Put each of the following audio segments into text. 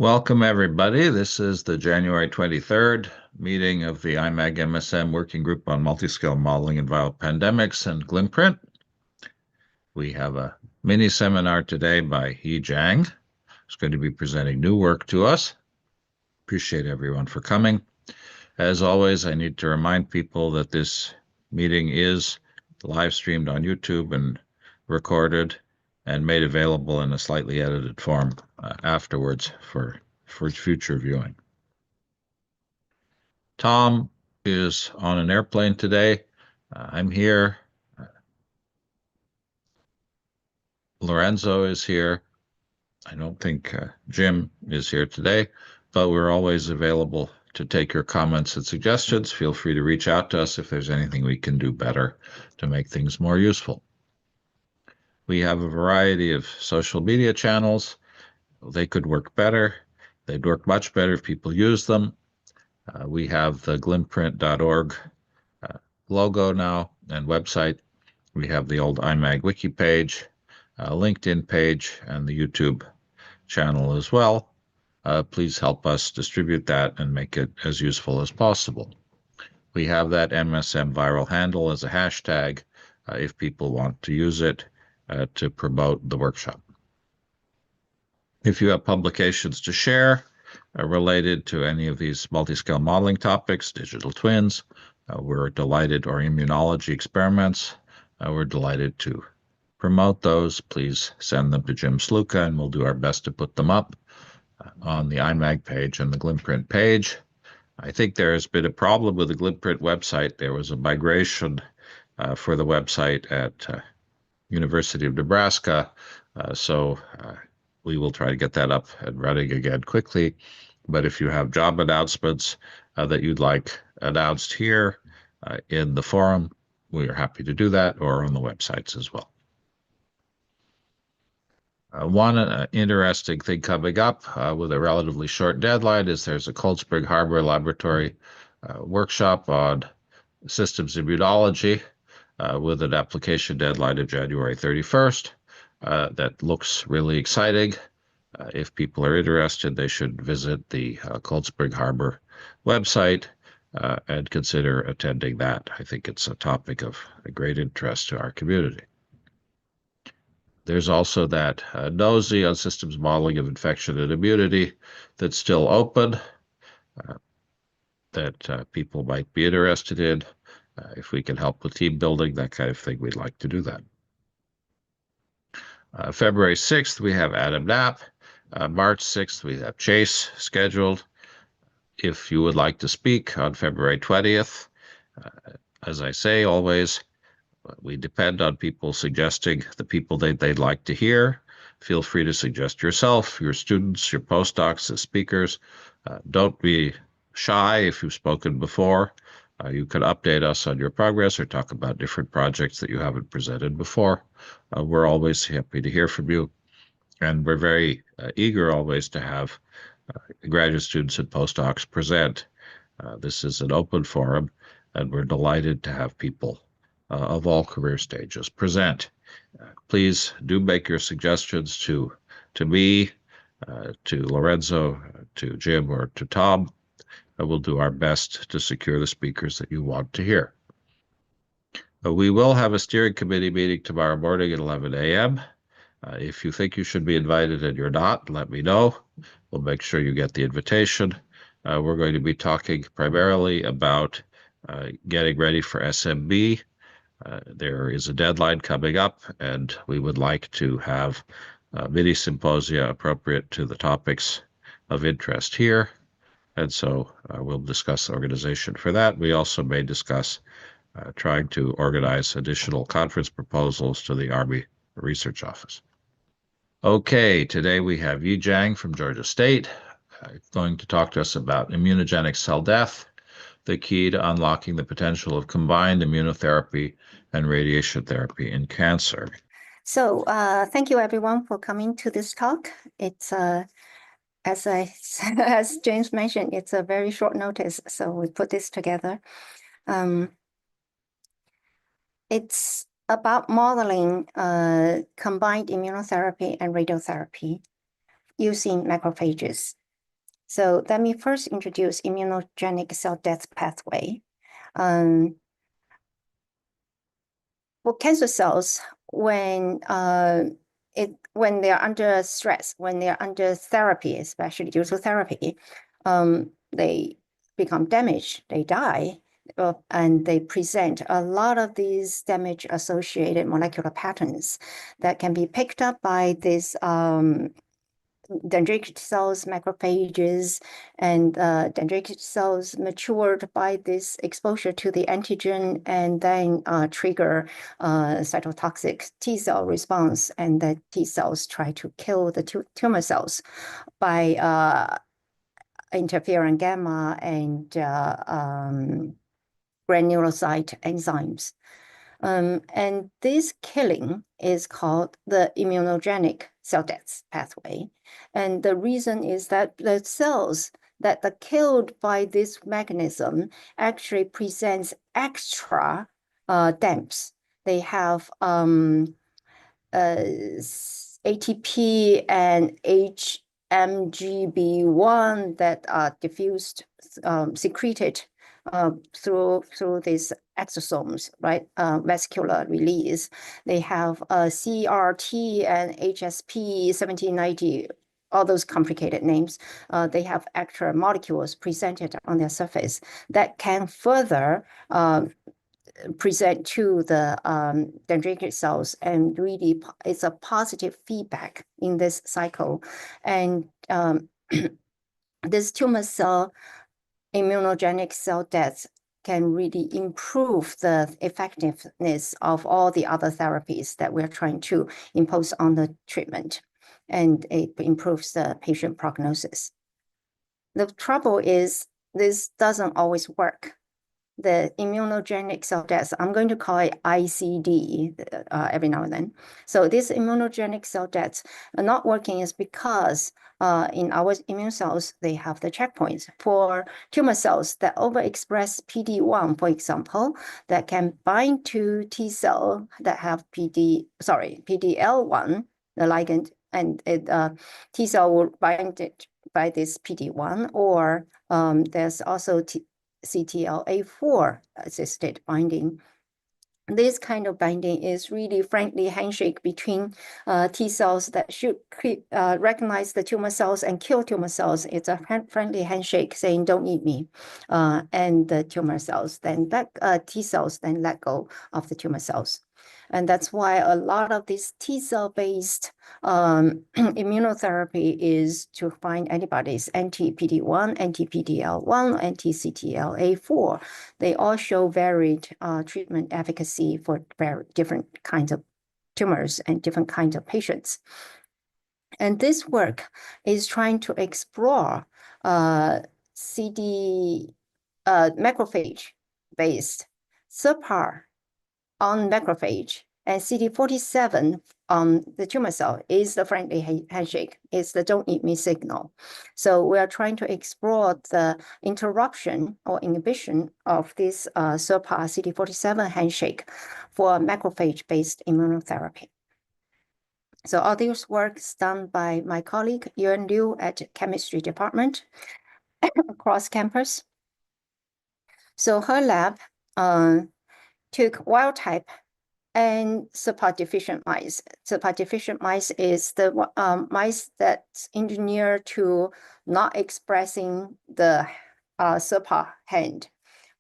Welcome, everybody. This is the January 23rd meeting of the IMAG-MSM Working Group on Multiscale Modeling in Viral Pandemics and GLIMPRINT. We have a mini seminar today by Jiang, who's going to be presenting new work to us. Appreciate everyone for coming. As always, I need to remind people that this meeting is live streamed on YouTube and recorded and made available in a slightly edited form afterwards for future viewing. Tom is on an airplane today. I'm here. Lorenzo is here. I don't think Jim is here today, but we're always available to take your comments and suggestions. Feel free to reach out to us if there's anything we can do better to make things more useful. We have a variety of social media channels. They could work better. They'd work much better if people use them. We have the glimprint.org logo now and website. We have the old IMAG wiki page, LinkedIn page, and the YouTube channel as well. Please help us distribute that and make it as useful as possible. We have that MSM viral handle as a hashtag if people want to use it to promote the workshop. If you have publications to share related to any of these multiscale modeling topics, digital twins, we're delighted, or immunology experiments, we're delighted to promote those. Please send them to Jim Sluka, and we'll do our best to put them up on the IMAG page and the GLIMPRINT page. I think there has been a problem with the GLIMPRINT website. There was a migration for the website at University of Nebraska, so we will try to get that up and running again quickly. But if you have job announcements that you'd like announced here in the forum, we are happy to do that, or on the websites as well. One interesting thing coming up with a relatively short deadline is there's a Cold Spring Harbor Laboratory workshop on systems immunology with an application deadline of January 31st. That looks really exciting. If people are interested, they should visit the Cold Spring Harbor website and consider attending that. I think it's a topic of great interest to our community. There's also that NOSI on systems modeling of infection and immunity that's still open that people might be interested in. If we can help with team building, that kind of thing, we'd like to do that. February 6th, we have Adam Knapp. March 6th, we have Chase scheduled. If you would like to speak on February 20th, as I say always, we depend on people suggesting the people they'd like to hear. Feel free to suggest yourself, your students, your postdocs as speakers. Don't be shy if you've spoken before. You can update us on your progress or talk about different projects that you haven't presented before. We're always happy to hear from you. And we're very eager always to have graduate students and postdocs present. This is an open forum, and we're delighted to have people of all career stages present. Please do make your suggestions to me, to Lorenzo, to Jim, or to Tom. We'll do our best to secure the speakers that you want to hear. We will have a steering committee meeting tomorrow morning at 11 a.m. If you think you should be invited and you're not, let me know. We'll make sure you get the invitation. We're going to be talking primarily about getting ready for SMB. There is a deadline coming up, and we would like to have mini symposia appropriate to the topics of interest here. And so we'll discuss the organization for that. We also may discuss trying to organize additional conference proposals to the Army Research Office. Okay, today we have Jiang from Georgia State going to talk to us about immunogenic cell death, the key to unlocking the potential of combined immunotherapy and radiation therapy in cancer. So thank you everyone for coming to this talk. It's as James mentioned, it's a very short notice, so we put this together. It's about modeling combined immunotherapy and radiotherapy using macrophages. So let me first introduce immunogenic cell death pathway. For cancer cells, when they're under stress, when they're under therapy, especially due to therapy, they become damaged, they die, and they present a lot of these damage-associated molecular patterns that can be picked up by this dendritic cells, macrophages, and dendritic cells matured by this exposure to the antigen and then trigger cytotoxic T cell response, and the T cells try to kill the tumor cells by interferon gamma and granulocyte enzymes. And this killing is called the immunogenic cell death pathway. And the reason is that the cells that are killed by this mechanism actually presents extra DAMPs. They have ATP and HMGB1 that are diffused, secreted through these exosomes, right? Vascular release. They have CRT and HSP 1790, all those complicated names. They have extra molecules presented on their surface that can further present to the dendritic cells, and really it's a positive feedback in this cycle. And this tumor cell immunogenic cell death can really improve the effectiveness of all the other therapies that we're trying to impose on the treatment, and it improves the patient prognosis. The trouble is this doesn't always work. The immunogenic cell death, I'm going to call it ICD every now and then. So this immunogenic cell death not working is because in our immune cells, they have the checkpoints. For tumor cells that overexpress PD-1, for example, that can bind to T cell that have PD-L1, the ligand, and T cell will bind it by this PD-1, or there's also CTLA4 assisted binding. This kind of binding is really friendly handshake between T cells that should recognize the tumor cells and kill tumor cells. It's a friendly handshake saying, don't eat me. And the tumor cells, then T cells then let go of the tumor cells. And that's why a lot of this T cell-based immunotherapy is to find antibodies, anti-PD-1, anti-PD-L1, anti-CTLA4. They all show varied treatment efficacy for very different kinds of tumors and different kinds of patients. And this work is trying to explore macrophage-based SIRPa on macrophage, and CD47 on the tumor cell is the friendly handshake, is the don't eat me signal. So we are trying to explore the interruption or inhibition of this SIRPa CD47 handshake for macrophage-based immunotherapy. So all this work is done by my colleague, Yuan Liu at chemistry department across campus. So her lab took wild type and SIRPa-deficient mice. SIRPa-deficient mice is the mice that's engineered to not expressing the SIRPa hand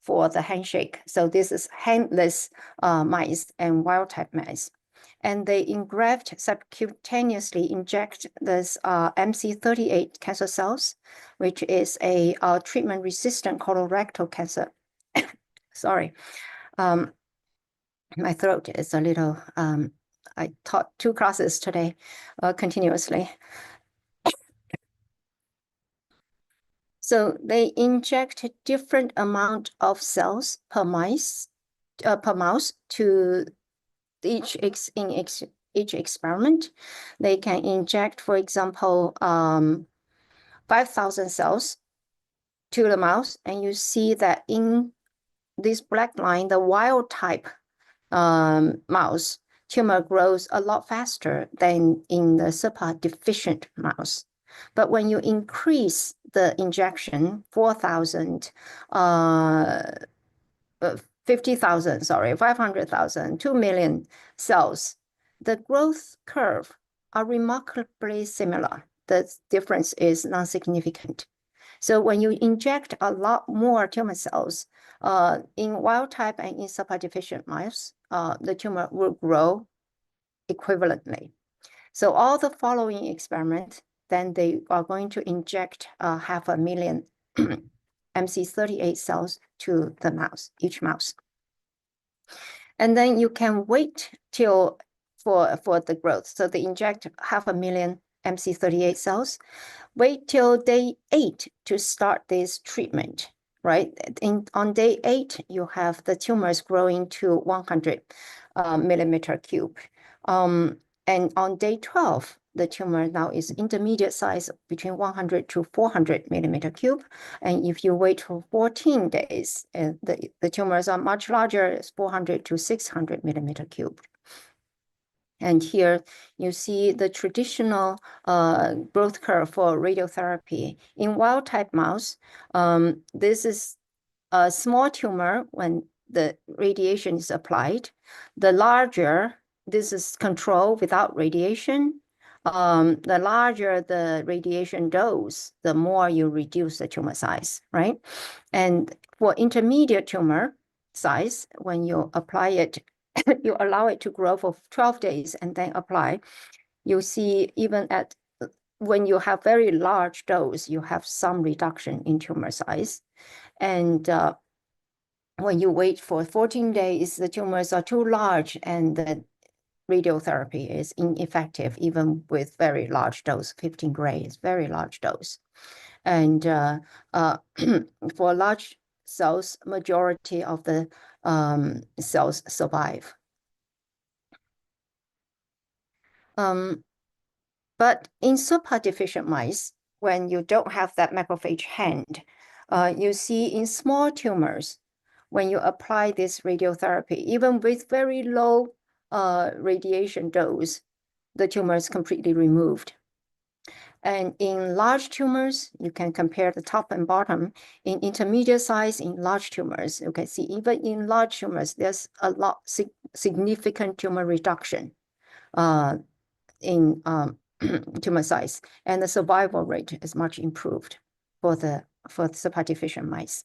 for the handshake. So this is handless mice and wild-type mice. And they engraft, subcutaneously inject this MC38 cancer cells, which is a treatment-resistant colorectal cancer. Sorry. My throat is a little, I taught 2 classes today continuously. So they inject a different amount of cells per mouse to each experiment. They can inject, for example, 5,000 cells to the mouse, and you see that in this black line, the wild type mouse tumor grows a lot faster than in the SIRPa-deficient mouse. But when you increase the injection, 4,000, 50,000, sorry, 500,000, 2 million cells, the growth curve are remarkably similar. The difference is non-significant. So when you inject a lot more tumor cells in wild type and in SIRPa-deficient mice, the tumor will grow equivalently. So all the following experiments, then they are going to inject 500,000 MC38 cells to the mouse, each mouse. And then you can wait till for the growth. So they inject 500,000 MC38 cells. Wait till day 8 to start this treatment, right? On day 8, you have the tumors growing to 100 millimeter cube. And on day 12, the tumor now is intermediate size between 100 to 400 millimeter cube. And if you wait for 14 days, the tumors are much larger, it's 400 to 600 millimeter cube. And here you see the traditional growth curve for radiotherapy. In wild type mouse, this is a small tumor when the radiation is applied. The larger, this is control without radiation. The larger the radiation dose, the more you reduce the tumor size, right? And for intermediate tumor size, when you apply it, you allow it to grow for 12 days and then apply, you see even at when you have very large dose, you have some reduction in tumor size. And when you wait for 14 days, the tumors are too large and the radiotherapy is ineffective, even with very large dose, 15 gray is very large dose. And for large cells, majority of the cells survive. But in SIRPa-deficient mice, when you don't have that macrophage hand, you see in small tumors, when you apply this radiotherapy, even with very low radiation dose, the tumor is completely removed. And in large tumors, you can compare the top and bottom. In intermediate size, in large tumors, you can see even in large tumors, there's a lot significant tumor reduction in tumor size, and the survival rate is much improved for the SIRPa-deficient mice.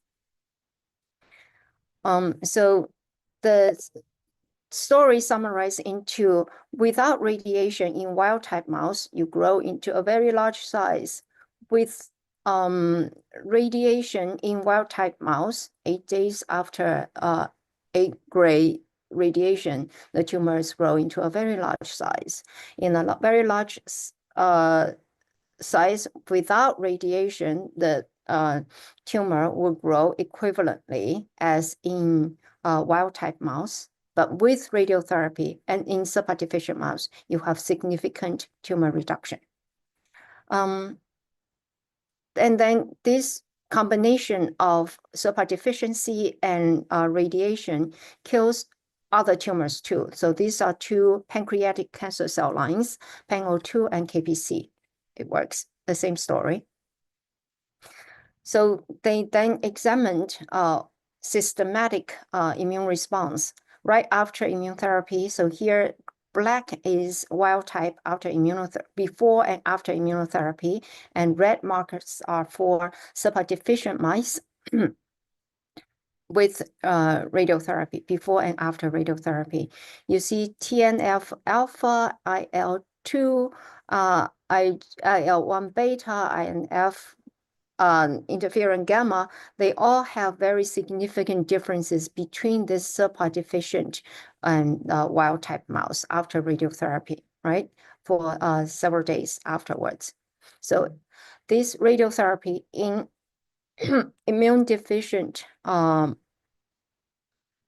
So the story summarized into without radiation in wild type mouse, you grow into a very large size. With radiation in wild type mouse, 8 days after 8 gray radiation, the tumors grow into a very large size. In a very large size without radiation, the tumor will grow equivalently as in wild type mouse. But with radiotherapy and in SIRPa-deficient mouse, you have significant tumor reduction. And then this combination of SIRPa deficiency and radiation kills other tumors too. So these are 2 pancreatic cancer cell lines, PAN02 and KPC. It works, the same story. So they then examined systematic immune response right after immunotherapy. So here, black is wild type after before and after immunotherapy, and red markers are for SIRPa-deficient mice with radiotherapy, before and after radiotherapy. You see TNF alpha, IL-2, IL-1 beta, INF, interferon gamma, they all have very significant differences between this SIRPa-deficient and wild type mouse after radiotherapy, right? For several days afterwards. So this radiotherapy in immune deficient, in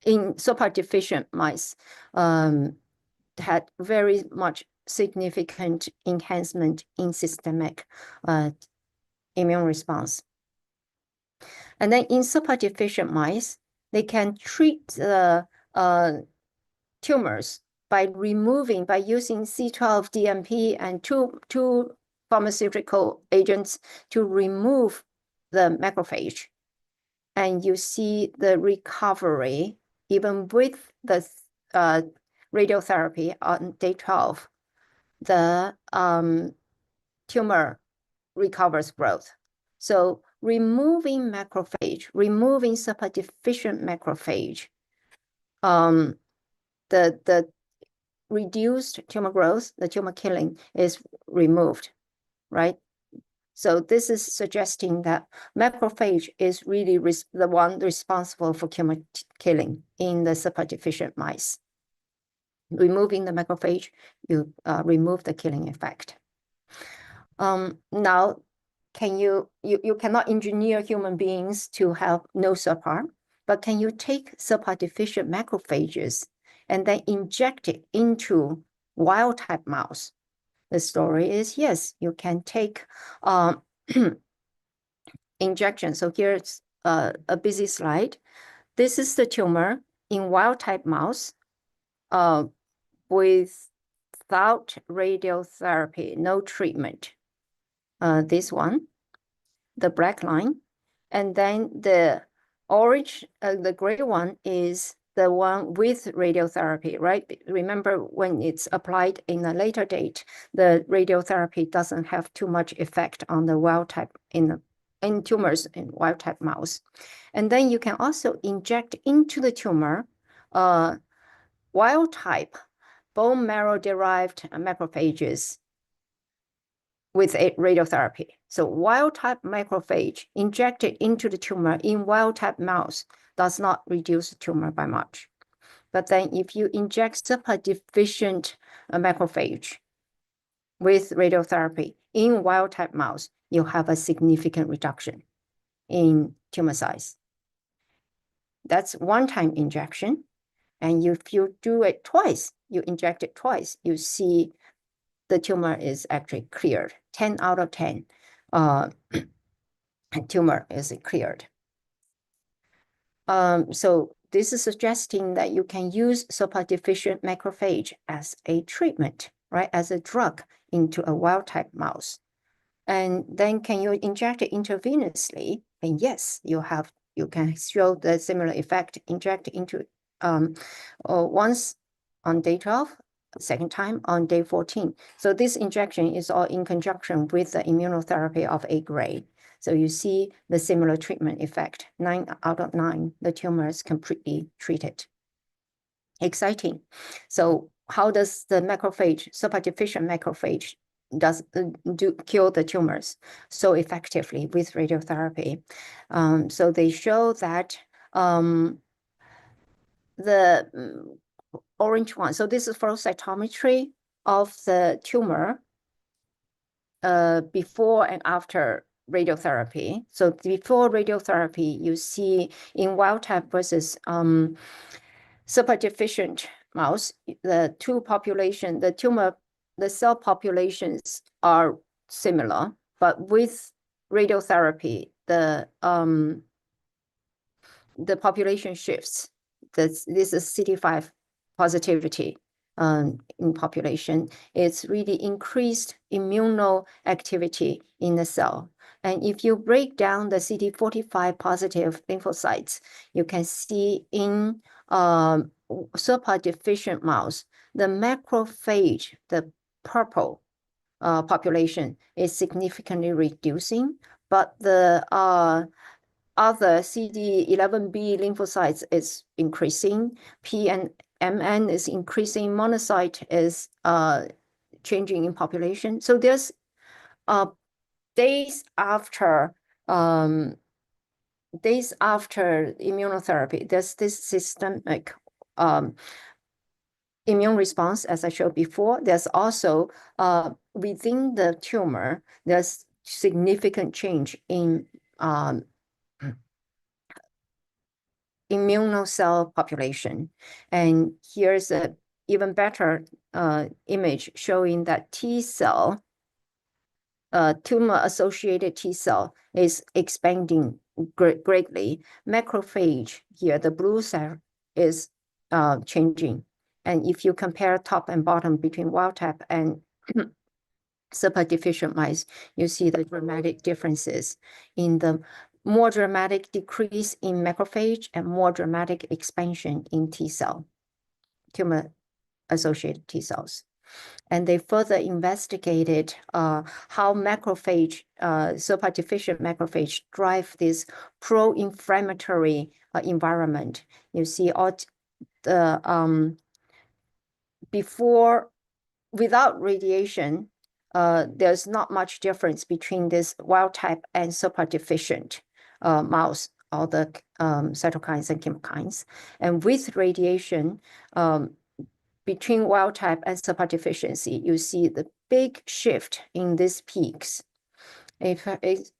SIRPa-deficient mice had very much significant enhancement in systemic immune response. And then in SIRPa-deficient mice, they can treat the tumors by using C12 DMP and two pharmaceutical agents to remove the macrophage. And you see the recovery, even with the radiotherapy on day 12, the tumor recovers growth. So removing macrophage, removing SIRPa-deficient macrophage, the reduced tumor growth, the tumor killing is removed, right? So this is suggesting that macrophage is really the one responsible for tumor killing in the SIRPa-deficient mice. Removing the macrophage, you remove the killing effect. Now, you cannot engineer human beings to have no SIRPa, but can you take SIRPa-deficient macrophages and then inject it into wild-type mouse? The story is yes, you can take injection. So here's a busy slide. This is the tumor in wild-type mouse without radiotherapy, no treatment. This one, the black line, and then the orange, the gray one is the one with radiotherapy, right? Remember, when it's applied in a later date, the radiotherapy doesn't have too much effect on the wild type in tumors in wild type mouse. And then you can also inject into the tumor wild type bone marrow derived macrophages with a radiotherapy. So wild type macrophage injected into the tumor in wild type mouse does not reduce the tumor by much. But then if you inject SIRPa-deficient macrophage with radiotherapy in wild type mouse, you have a significant reduction in tumor size. That's one-time injection. And if you do it twice, you inject it twice, you see the tumor is actually cleared. 10 out of 10 tumor is cleared. So this is suggesting that you can use SIRPa-deficient macrophage as a treatment, right? As a drug into a wild-type mouse. And then can you inject it intravenously? And yes, you can show the similar effect, inject into once on day 12, second time on day 14. So this injection is all in conjunction with the immunotherapy of A grade. So you see the similar treatment effect, 9 out of 9, the tumor is completely treated. Exciting. So how does the macrophage, SIRPa-deficient macrophage, kill the tumors so effectively with radiotherapy? So they show that the orange one, so this is flow cytometry of the tumor before and after radiotherapy. So before radiotherapy, you see in wild type versus SIRPa-deficient mouse, the two population, the cell populations are similar, but with radiotherapy, the population shifts. This is CD5 positivity in population. It's really increased immunoactivity in the cell. And if you break down the CD45 positive lymphocytes, you can see in SIRPa-deficient mouse, the macrophage, the purple population is significantly reducing, but the other CD11B lymphocytes is increasing, P and MN is increasing, monocyte is changing in population. So there's days after immunotherapy, there's this systemic immune response, as I showed before. There's also within the tumor, there's significant change in immunocell population. And here's a even better image showing that T cell, tumor-associated T cell is expanding greatly. Macrophage here, the blue cell is changing. And if you compare top and bottom between wild type and SIRPa-deficient mice, you see the dramatic differences in the more dramatic decrease in macrophage and more dramatic expansion in T cell, tumor-associated T cells. And they further investigated how macrophage, SIRPa-deficient macrophage drive this pro-inflammatory environment. You see all the without radiation, there's not much difference between this wild type and SIRPa-deficient mouse, all the cytokines and chemokines. And with radiation, between wild type and SIRPa deficiency, you see the big shift in these peaks.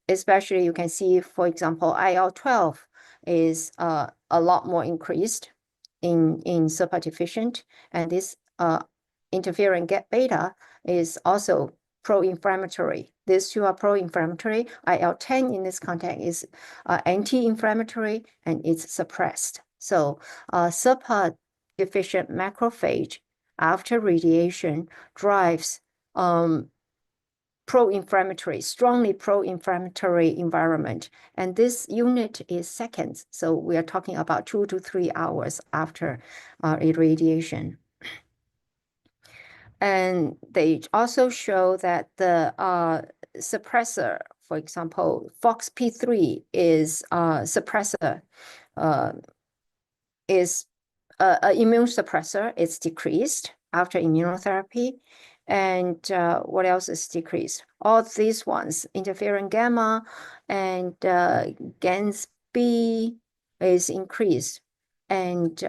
Especially you can see, for example, IL-12 is a lot more increased in SIRPa deficient, and this interferon beta is also pro-inflammatory. These two are pro-inflammatory. IL-10 in this context is anti-inflammatory, and it's suppressed. So SIRPa deficient macrophage after radiation drives pro-inflammatory, strongly pro-inflammatory environment. And this unit is seconds. So we are talking about 2 to 3 hours after irradiation. And they also show that the suppressor, for example, FOXP3 is suppressor, is an immune suppressor. It's decreased after immunotherapy. And what else is decreased? All these ones, interferon gamma and GANS-B is increased. And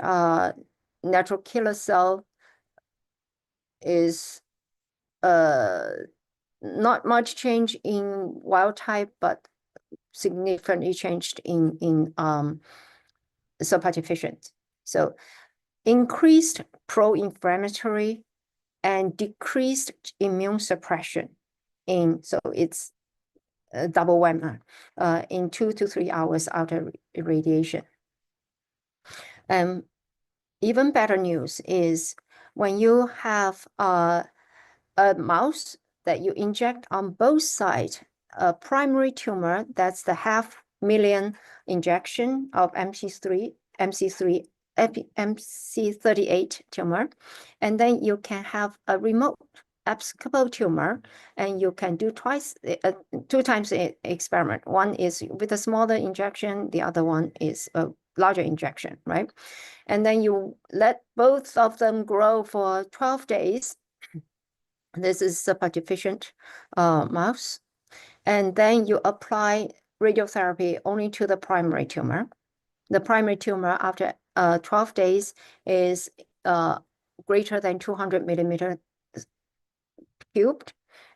natural killer cell is not much change in wild type, but significantly changed in SIRPa deficient. So increased pro-inflammatory and decreased immune suppression so it's a double whammy in 2 to 3 hours after irradiation. Even better news is when you have a mouse that you inject on both sides, a primary tumor, that's the 500,000 injection of MC38 tumor, and then you can have a remote abscopal tumor, and you can do 2 times the experiment. One is with a smaller injection, the other one is a larger injection, right? And then you let both of them grow for 12 days. This is SIRPa deficient mouse. And then you apply radiotherapy only to the primary tumor. The primary tumor after 12 days is greater than 200 millimeters cubed.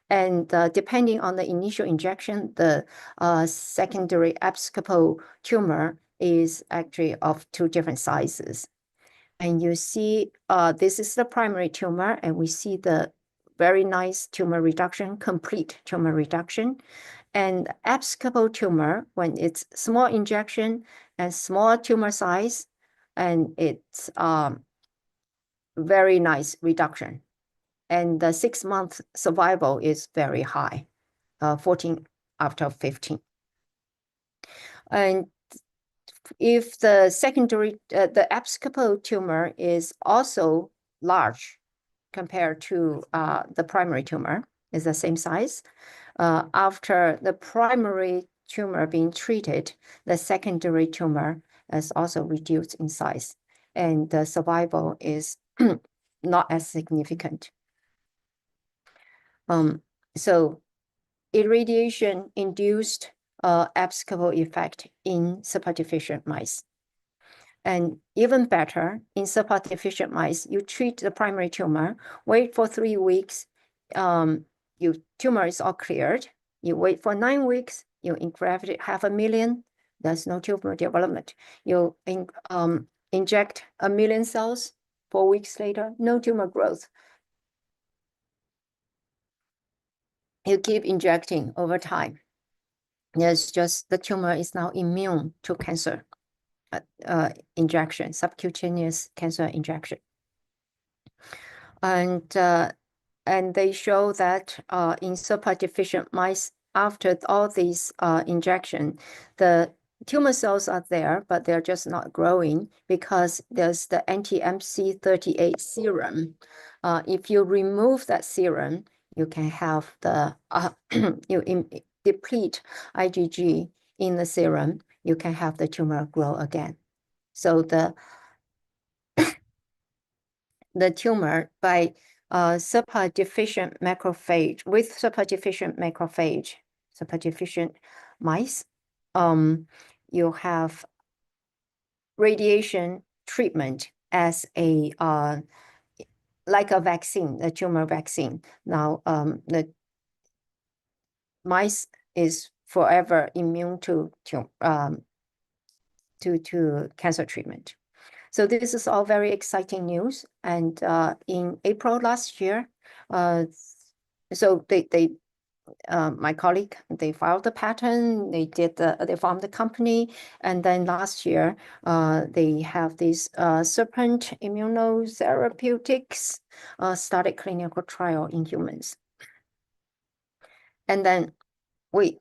And depending on the initial injection, the secondary abscopal tumor is actually of 2 different sizes. And you see this is the primary tumor, and we see the very nice tumor reduction, complete tumor reduction. And abscopal tumor, when it's small injection and small tumor size, and it's very nice reduction. And the 6-month survival is very high, 14 after 15. And if the secondary, the abscopal tumor is also large compared to the primary tumor, is the same size. After the primary tumor being treated, the secondary tumor is also reduced in size, and the survival is not as significant. So irradiation induced abscopal effect in SIRPa deficient mice. And even better, in SIRPa deficient mice, you treat the primary tumor, wait for 3 weeks, your tumor is all cleared. You wait for 9 weeks, you engraft it 500,000, there's no tumor development. You inject 1,000,000 cells, 4 weeks later, no tumor growth. You keep injecting over time. It's just the tumor is now immune to cancer injection, subcutaneous cancer injection. And and they show that in SIRPa-deficient mice, after all these injection, the tumor cells are there, but they're just not growing because there's the anti-MC38 serum. If you remove that serum, you can have the deplete IgG in the serum, you can have the tumor grow again. So the tumor by SIRPa-deficient macrophage with SIRPa-deficient macrophage, SIRPa-deficient mice, you have radiation treatment as a like a vaccine, a tumor vaccine. Now, the mice is forever immune to cancer treatment. So this is all very exciting news. And in April last year, so my colleague, they filed the patent, they formed the company, and then last year, they have this SIRPa immunotherapeutics started clinical trial in humans. And then we,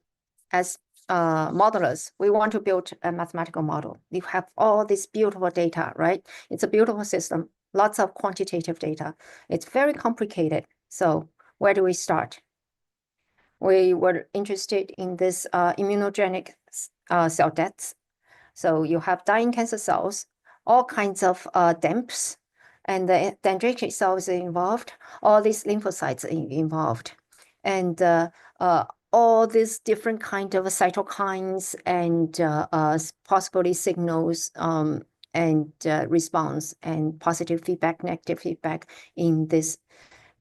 as modelers, we want to build a mathematical model. You have all this beautiful data, right? It's a beautiful system, lots of quantitative data. It's very complicated. So where do we start? We were interested in this immunogenic cell deaths. So you have dying cancer cells, all kinds of DAMPs, and the dendritic cells are involved, all these lymphocytes are involved. And all these different kind of cytokines and possibly signals and response and positive feedback, negative feedback in this.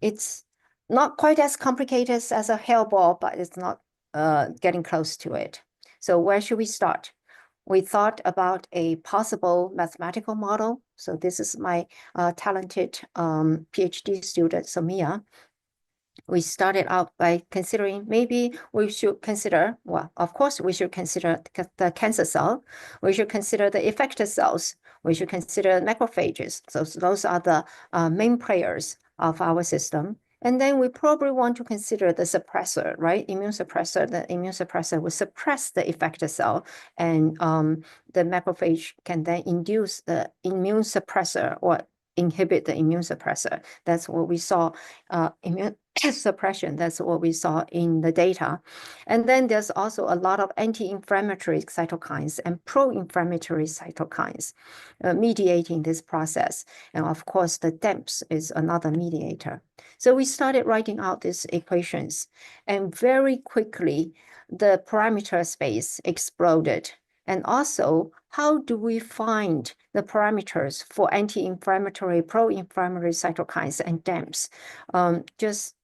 It's not quite as complicated as a hairball, but it's not getting close to it. So where should we start? We thought about a possible mathematical model. So this is my talented PhD student, Samia. We started out by considering maybe we should consider, well, of course, we should consider the cancer cell. We should consider the effector cells. We should consider macrophages. So those are the main players of our system. And then we probably want to consider the suppressor, right? Immune suppressor. The immune suppressor will suppress the effector cell, and the macrophage can then induce the immune suppressor or inhibit the immune suppressor. That's what we saw, immune suppression. That's what we saw in the data. And then there's also a lot of anti-inflammatory cytokines and pro-inflammatory cytokines mediating this process. And of course, the DAMPs is another mediator. So we started writing out these equations, and very quickly, the parameter space exploded. And also, how do we find the parameters for anti-inflammatory, pro-inflammatory cytokines and DAMPs? Just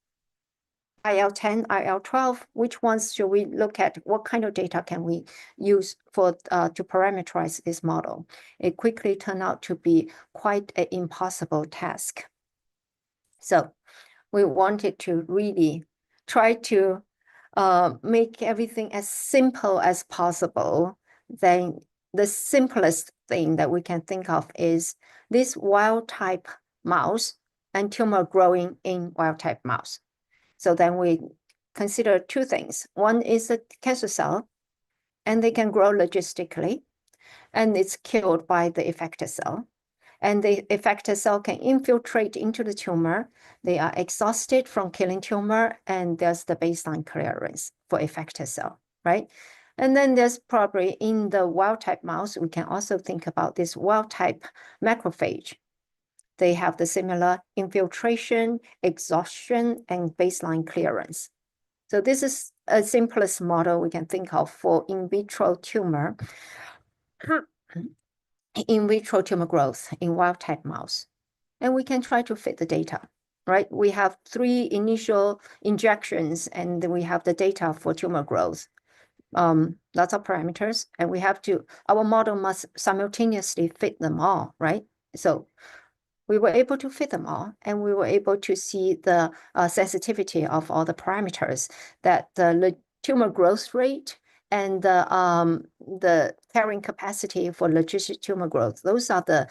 IL-10, IL-12, which ones should we look at? What kind of data can we use for to parameterize this model? It quickly turned out to be quite an impossible task. So we wanted to really try to make everything as simple as possible. Then the simplest thing that we can think of is this wild type mouse and tumor growing in wild type mouse. So then we consider two things. One is the cancer cell, and they can grow logistically, and it's killed by the effector cell. And the effector cell can infiltrate into the tumor. They are exhausted from killing tumor, and there's the baseline clearance for effector cell, right? And then there's probably in the wild type mouse, we can also think about this wild type macrophage. They have the similar infiltration, exhaustion, and baseline clearance. So this is a simplest model we can think of for in vitro tumor growth in wild type mouse. And we can try to fit the data, right? We have 3 initial injections, and then we have the data for tumor growth. Lots of parameters, and our model must simultaneously fit them all, right? So we were able to fit them all, and we were able to see the sensitivity of all the parameters, that the tumor growth rate and the carrying capacity for logistic tumor growth. Those are the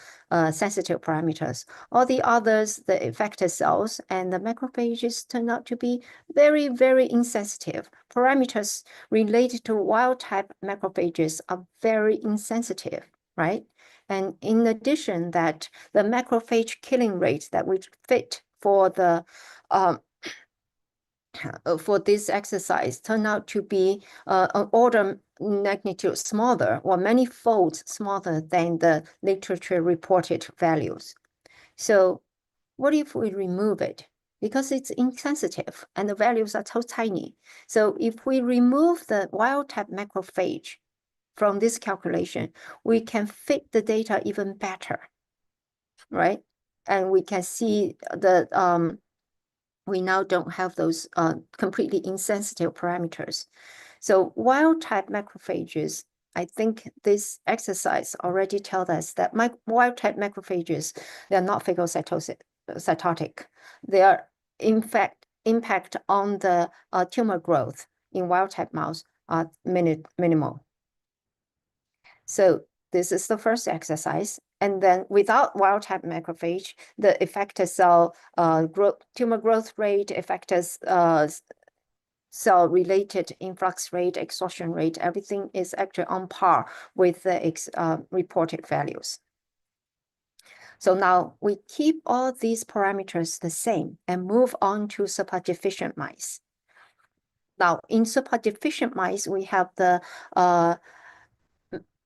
sensitive parameters. All the others, the effector cells and the macrophages, turn out to be very, very insensitive. Parameters related to wild-type macrophages are very insensitive, right? And in addition, that the macrophage killing rate that we fit for the for this exercise turned out to be an order magnitude smaller, or many folds smaller than the literature reported values. So what if we remove it? Because it's insensitive and the values are so tiny. So if we remove the wild-type macrophage from this calculation, we can fit the data even better, right? And we can see the we now don't have those completely insensitive parameters. So wild-type macrophages, I think this exercise already tells us that wild-type macrophages, they are not phagocytotic. They are, in fact, impact on the tumor growth in wild-type mouse are minimal. So this is the first exercise. And then without wild-type macrophage, the effector cell tumor growth rate, effector cell-related influx rate, exhaustion rate, everything is actually on par with the reported values. So now we keep all these parameters the same and move on to SIRPa-deficient mice. Now, in SIRPa-deficient mice, we have the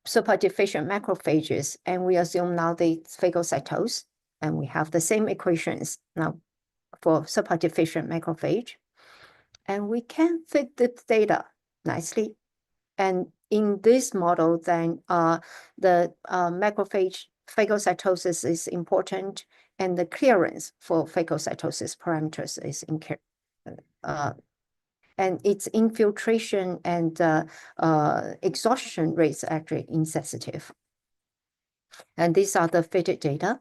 SIRPa-deficient macrophages, and we assume now they phagocytose, and we have the same equations now for SIRPa-deficient macrophage. And we can fit the data nicely. And in this model, then the macrophage phagocytosis is important, and the clearance for phagocytosis parameters is and its infiltration and exhaustion rates are actually insensitive. And these are the fitted data.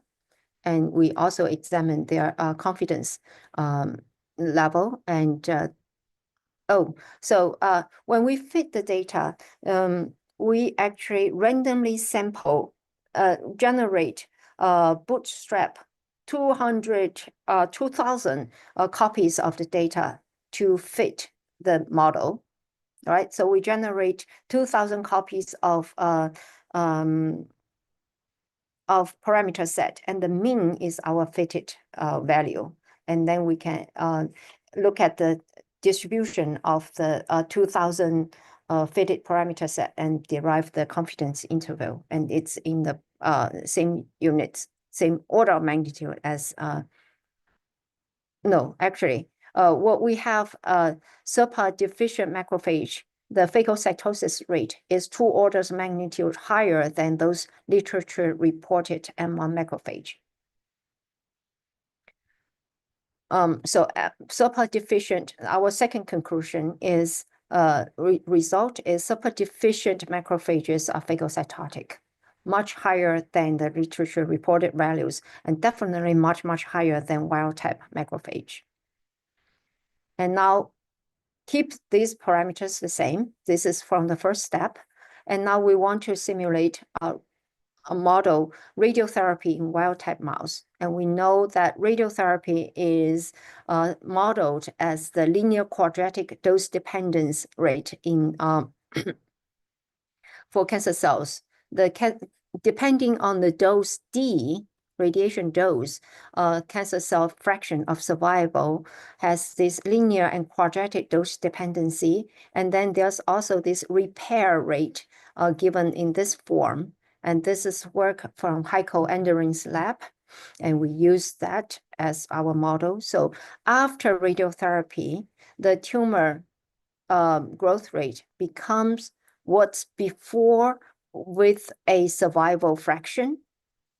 And we also examine their confidence level. And when we fit the data, we actually randomly sample, generate, bootstrap 2,000 copies of the data to fit the model, right? So we generate 2,000 copies of parameter set, and the mean is our fitted value. And then we can look at the distribution of the 2,000 fitted parameter set and derive the confidence interval. And it's in the same units, same order of magnitude as, no, actually, what we have SIRPa-deficient macrophage, the phagocytosis rate is 2 orders of magnitude higher than those literature reported M1 macrophage. So SIRPa-deficient, our second conclusion is result is SIRPa-deficient macrophages are phagocytotic, much higher than the literature reported values, and definitely much, much higher than wild-type macrophage. And now keep these parameters the same. This is from the first step. And now we want to simulate a model radiotherapy in wild-type mouse. And we know that radiotherapy is modeled as the linear quadratic dose dependence rate in for cancer cells. Depending on the dose D, radiation dose, cancer cell fraction of survival has this linear and quadratic dose dependency. And then there's also this repair rate given in this form. And this is work from Heiko Enderin's lab. And we use that as our model. So after radiotherapy, the tumor growth rate becomes what's before with a survival fraction.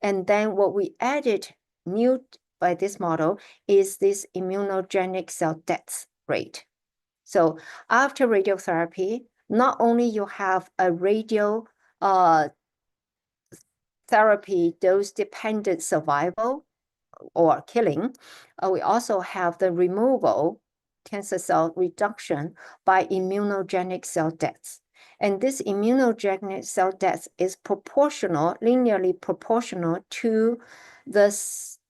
And then what we added new by this model is this immunogenic cell death rate. So after radiotherapy, not only you have a therapy dose-dependent survival or killing, we also have the removal, cancer cell reduction by immunogenic cell deaths. And this immunogenic cell death is proportional, linearly proportional to the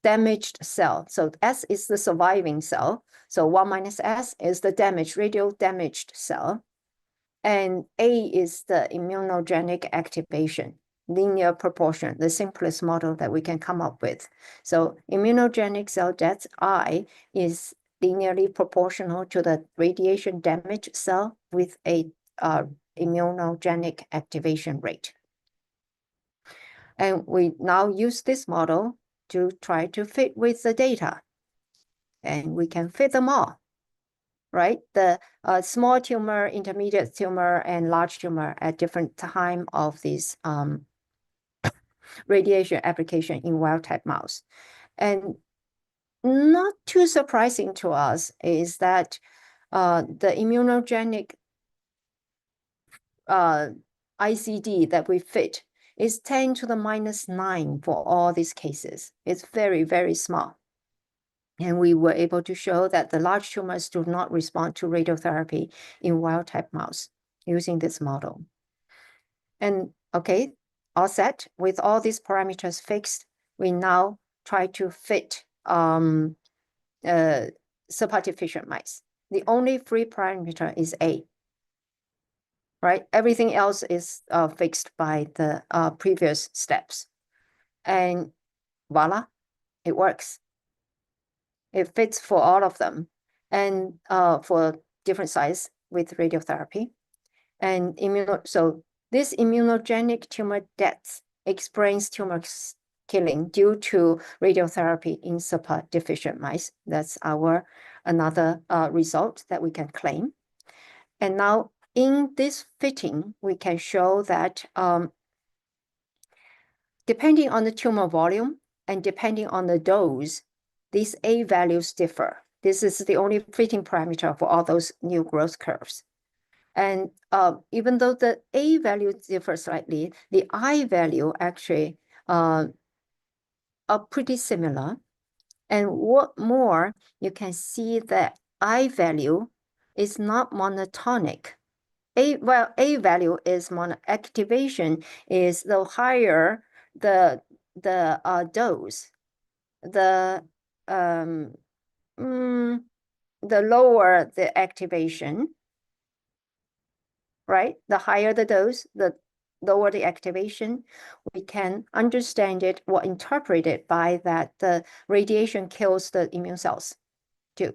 damaged cell. So S is the surviving cell. So 1 minus S is the damaged, radio damaged cell. And A is the immunogenic activation, linear proportion, the simplest model that we can come up with. So immunogenic cell death, I, is linearly proportional to the radiation damaged cell with a immunogenic activation rate. And we now use this model to try to fit with the data. And we can fit them all, right? The small tumor, intermediate tumor, and large tumor at different time of this radiation application in wild-type mouse. And not too surprising to us is that the immunogenic ICD that we fit is 10 to the minus 9 for all these cases. It's very, very small. And we were able to show that the large tumors do not respond to radiotherapy in wild-type mouse using this model. And okay, all set. With all these parameters fixed, we now try to fit SIRPa-deficient mice. The only free parameter is A. Right? Everything else is fixed by the previous steps. And voila, it works. It fits for all of them and for different size with radiotherapy. And so this immunogenic tumor death explains tumor killing due to radiotherapy in SIRPa-deficient mice. That's our another result that we can claim. And now in this fitting, we can show that depending on the tumor volume and depending on the dose, these A values differ. This is the only fitting parameter for all those new growth curves. And even though the A value differs slightly, the I value actually are pretty similar. And what more, you can see that I value is not monotonic. A value is activation is the higher the dose, the lower the activation, right? The higher the dose, the lower the activation. We can understand it or interpret it by that the radiation kills the immune cells too.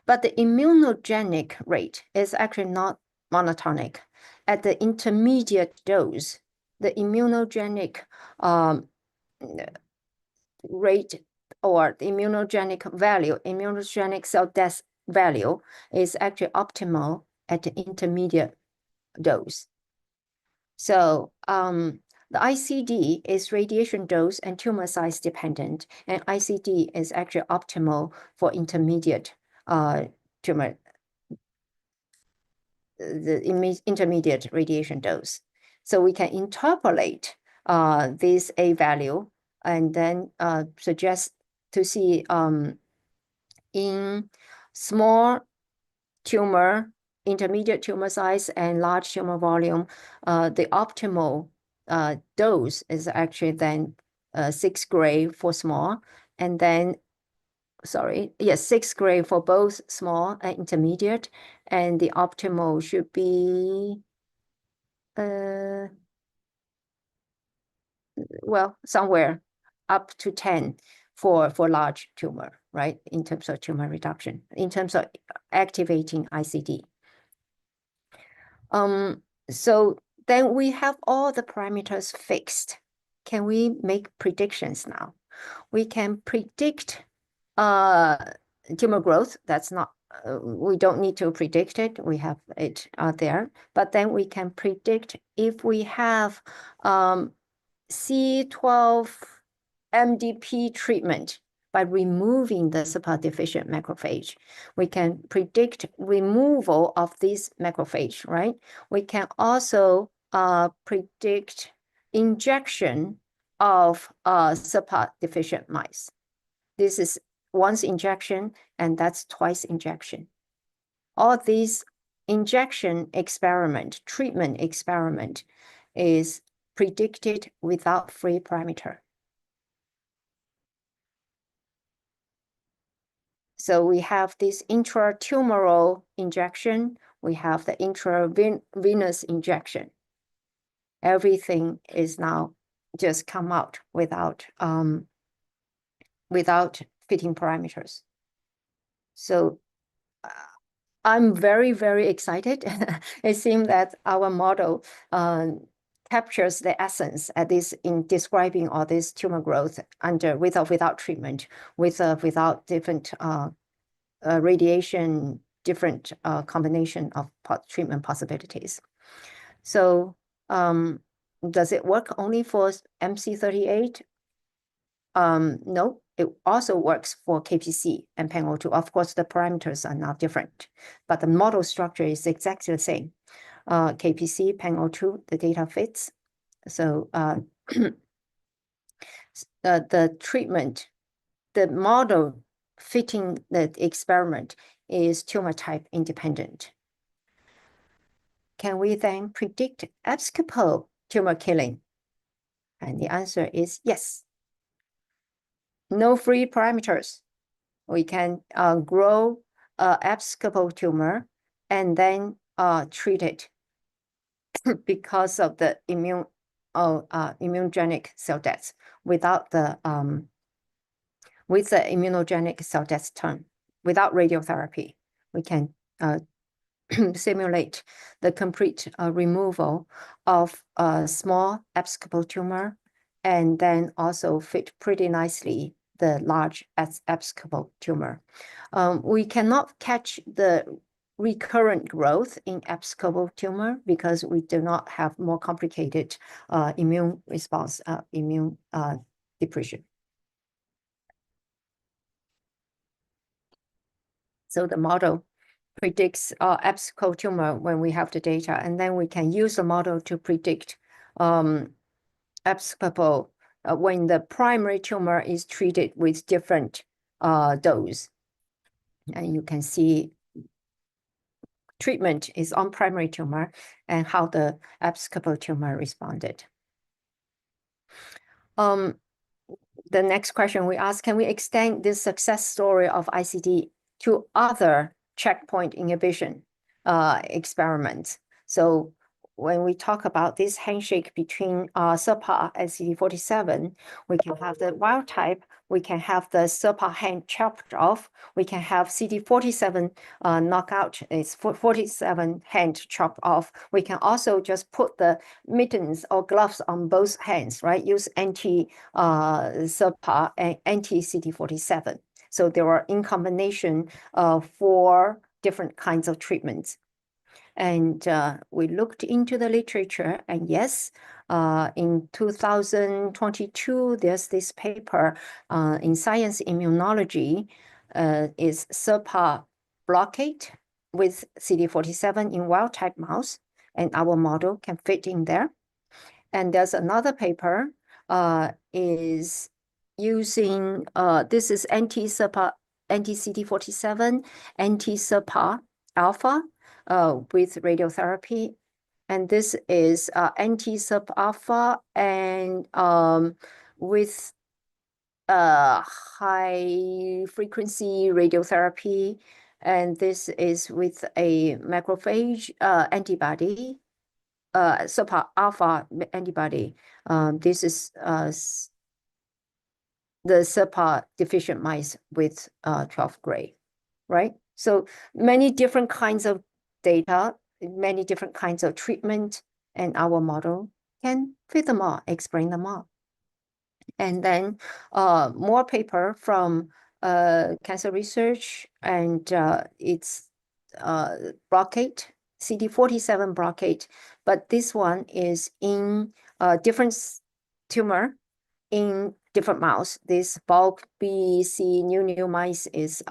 But the immunogenic rate is actually not monotonic. At the intermediate dose, the immunogenic rate or the immunogenic value, immunogenic cell death value is actually optimal at the intermediate dose. So the ICD is radiation dose and tumor size dependent, and ICD is actually optimal for intermediate tumor, the intermediate radiation dose. So we can interpolate this A value and then suggest to see in small tumor, intermediate tumor size, and large tumor volume, the optimal dose is actually then 6 gray for small, and then 6 gray for both small and intermediate, and the optimal should be well, somewhere up to 10 for large tumor, right? In terms of tumor reduction, in terms of activating ICD. So then we have all the parameters fixed. Can we make predictions now? We can predict tumor growth. That's not, we don't need to predict it. We have it there. But then we can predict if we have C12 MDP treatment by removing the SIRPa-deficient macrophage. We can predict removal of this macrophage, right? We can also predict injection of SIRPa-deficient mice. This is once injection, and that's twice injection. All these injection experiment, treatment experiment is predicted without free parameter. So we have this intratumoral injection, we have the intravenous injection. Everything is now just come out without fitting parameters. So I'm very, very excited. It seems that our model captures the essence at this in describing all this tumor growth under with or without treatment, without different radiation, different combination of treatment possibilities. So does it work only for MC38? No, it also works for KPC and PAN02. Of course, the parameters are not different, but the model structure is exactly the same. KPC, PAN02, the data fits. So the treatment, the model fitting the experiment is tumor type independent. Can we then predict abscopal tumor killing? And the answer is yes. No free parameters. We can grow abscopal tumor and then treat it because of the immunogenic cell death without the with the immunogenic cell death term. Without radiotherapy, we can simulate the complete removal of a small abscopal tumor and then also fit pretty nicely the large abscopal tumor. We cannot catch the recurrent growth in abscopal tumor because we do not have more complicated immune response, immune depression. So the model predicts abscopal tumor when we have the data, and then we can use the model to predict abscopal when the primary tumor is treated with different dose. And you can see treatment is on primary tumor and how the abscopal tumor responded. The next question we ask, can we extend this success story of ICD to other checkpoint inhibition experiments? So when we talk about this handshake between SIRPa and CD47, we can have the wild type, we can have the SIRPa hand chopped off, we can have CD47 knockout, it's 47 hand chopped off. We can also just put the mittens or gloves on both hands, right? Use anti-SIRPa and anti-CD47. So there are in combination 4 different kinds of treatments. And we looked into the literature, and yes, in 2022, there's this paper in Science Immunology, is SIRPa blockade with CD47 in wild-type mouse, and our model can fit in there. And there's another paper is using, this is anti-SIRPa, anti-CD47, anti-SIRPa alpha, with radiotherapy, and this is anti-SIRPa alpha and with high frequency radiotherapy, and this is with a macrophage antibody, SIRPa alpha antibody. This is the SIRPa-deficient mice with 12 gray, right? So many different kinds of data, many different kinds of treatment, and our model can fit them all, explain them all. And then more paper from cancer research, and it's blockade, CD47 blockade, but this one is in different tumor in different mouse. This bulk BC new mice is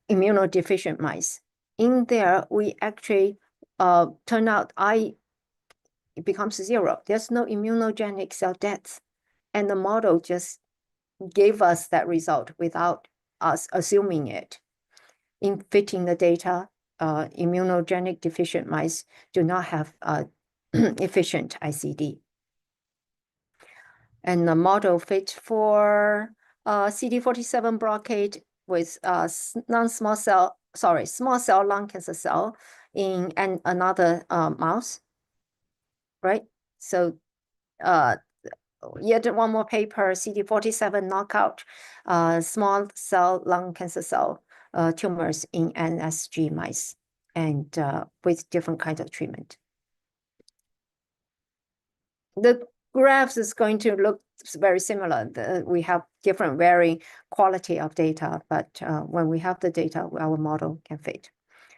immunodeficient mice. In there, we actually turn out it becomes 0. There's no immunogenic cell death. And the model just gave us that result without us assuming it. In fitting the data, immunogenic deficient mice do not have efficient ICD. And the model fit for CD47 blockade with small cell lung cancer cell in another mouse, right? So yet one more paper, CD47 knockout, small cell lung cancer cell tumors in NSG mice, and with different kinds of treatment. The graphs is going to look very similar. We have different varying quality of data, but when we have the data, our model can fit.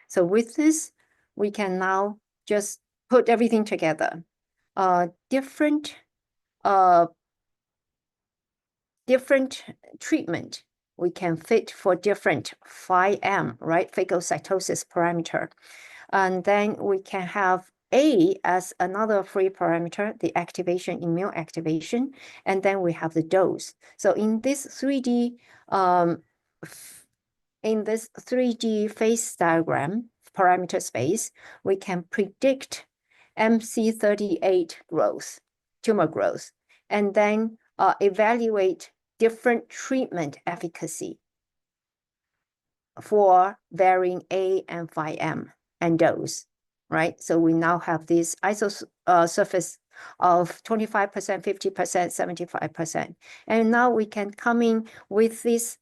So with this, we can now just put everything together. Different treatment we can fit for different phi-M, right? Phagocytosis parameter. And then we can have A as another free parameter, the activation, immune activation, and then we have the dose. So in this 3D phase diagram, parameter space, we can predict MC38 growth, tumor growth, and then evaluate different treatment efficacy for varying A and phi-M and dose, right? So we now have this isosurface of 25%, 50%, 75%. And now we can come in with these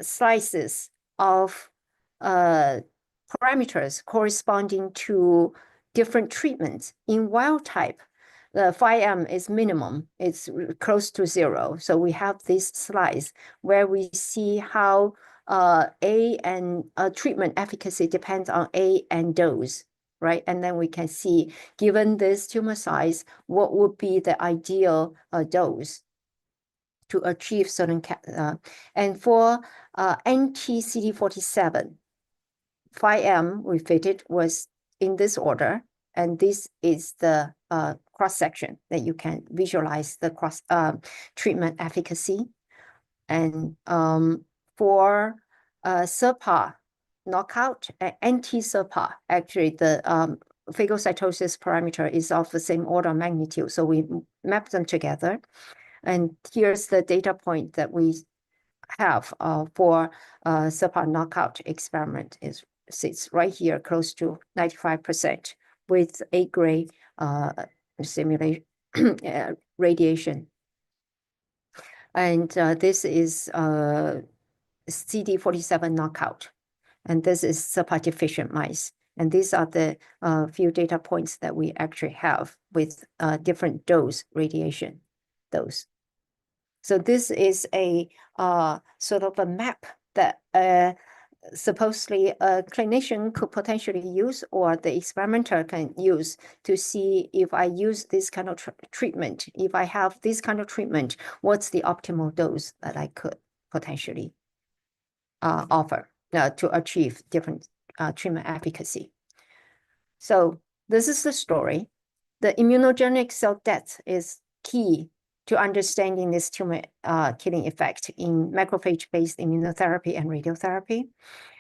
slices of parameters corresponding to different treatments. In wild type, the phi-M is minimum, it's close to 0. So we have this slice where we see how A and treatment efficacy depends on A and dose, right? And then we can see, given this tumor size, what would be the ideal dose to achieve certain, and for anti-CD47, phi-M we fitted was in this order, and this is the cross-section that you can visualize the cross treatment efficacy. And for SIRPa knockout, anti-SIRPa, actually the phagocytosis parameter is of the same order of magnitude. So we map them together. And here's the data point that we have for SIRPa knockout experiment. Sits right here close to 95% with A-grade simulation radiation. And this is CD47 knockout. And this is SIRPa-deficient mice. And these are the few data points that we actually have with different dose radiation dose. So this is a sort of a map that supposedly a clinician could potentially use, or the experimenter can use, to see if I use this kind of treatment, if I have this kind of treatment, what's the optimal dose that I could potentially offer to achieve different treatment efficacy. So this is the story. The immunogenic cell death is key to understanding this tumor killing effect in macrophage-based immunotherapy and radiotherapy.